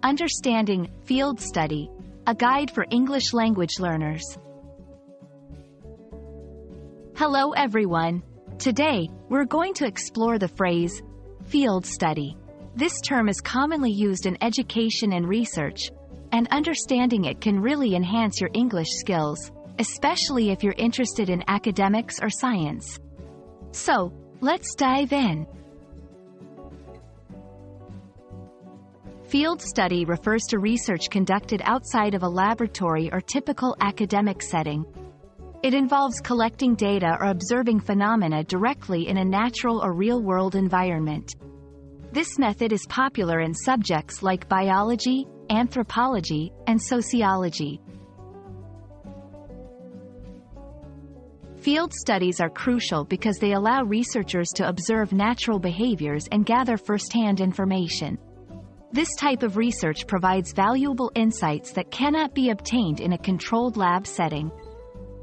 Understanding Field Study, a guide for English language learners. Hello everyone. Today, we're going to explore the phrase, field study. This term is commonly used in education and research, and understanding it can really enhance your English skills, especially if you're interested in academics or science. So, let's dive in. Field study refers to research conducted outside of a laboratory or typical academic setting. It involves collecting data or observing phenomena directly in a natural or real-world environment. This method is popular in subjects like biology, anthropology, and sociology. Field studies are crucial because they allow researchers to observe natural behaviors and gather first-hand information. This type of research provides valuable insights that cannot be obtained in a controlled lab setting.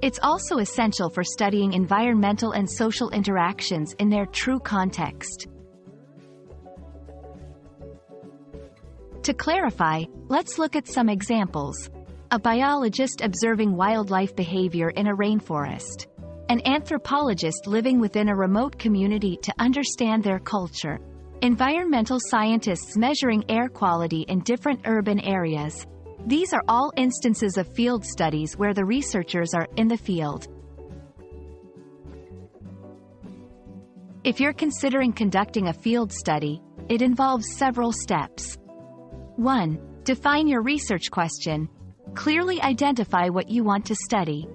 It's also essential for studying environmental and social interactions in their true context. To clarify, let's look at some examples. A biologist observing wildlife behavior in a rainforest. An anthropologist living within a remote community to understand their culture. Environmental scientists measuring air quality in different urban areas. These are all instances of field studies where the researchers are in the field. If you're considering conducting a field study, it involves several steps. 1. Define your research question. Clearly identify what you want to study.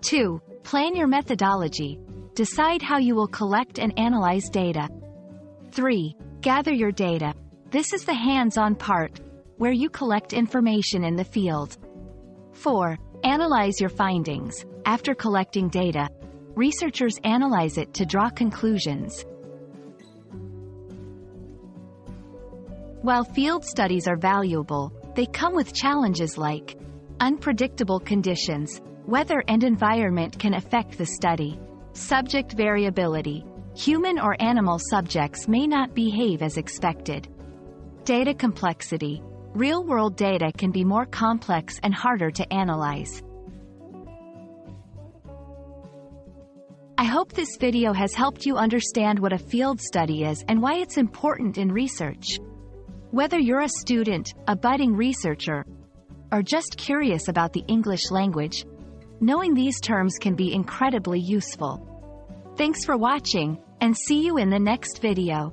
2. Plan your methodology. Decide how you will collect and analyze data. 3. Gather your data. This is the hands-on part, where you collect information in the field. 4. Analyze your findings. After collecting data, researchers analyze it to draw conclusions. While field studies are valuable, they come with challenges like unpredictable conditions. Weather and environment can affect the study. Subject variability. Human or animal subjects may not behave as expected. Data complexity. Real-world data can be more complex and harder to analyze. I hope this video has helped you understand what a field study is and why it's important in research. Whether you're a student, a budding researcher, or just curious about the English language, knowing these terms can be incredibly useful. Thanks for watching, and see you in the next video.